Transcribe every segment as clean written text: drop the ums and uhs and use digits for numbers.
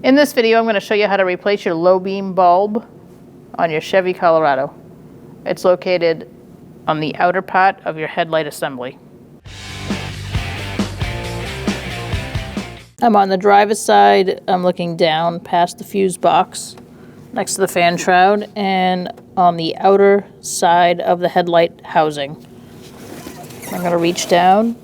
In this video, I'm going to show you how to replace your low beam bulb on your Chevy Colorado. It's located on the outer part of your headlight assembly. I'm on the driver's side. I'm looking down past the fuse box next to the fan shroud and on the outer side of the headlight housing. I'm going to reach down.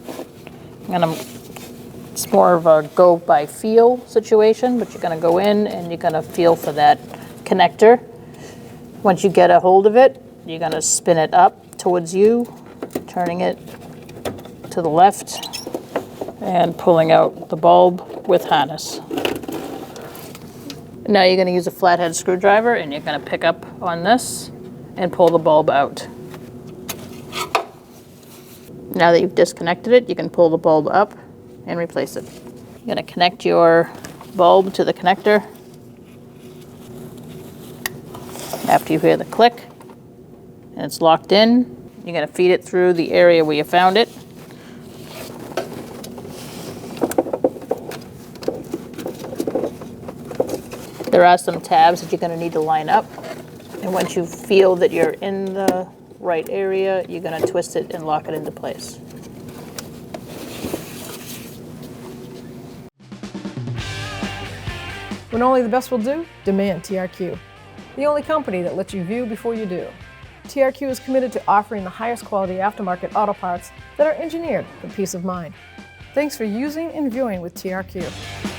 It's more of a go by feel situation, but you're going to go in and you're going to feel for that connector. Once you get a hold of it, you're going to spin it up towards you, turning it to the left and pulling out the bulb with harness. Now you're going to use a flathead screwdriver and you're going to pick up on this and pull the bulb out. Now that you've disconnected it, you can pull the bulb up and replace it. You're going to connect your bulb to the connector. After you hear the click and it's locked in, you're going to feed it through the area where you found it. There are some tabs that you're going to need to line up, and once you feel that you're in the right area, you're going to twist it and lock it into place. When only the best will do, demand TRQ. The only company that lets you view before you do. TRQ is committed to offering the highest quality aftermarket auto parts that are engineered for peace of mind. Thanks for using and viewing with TRQ.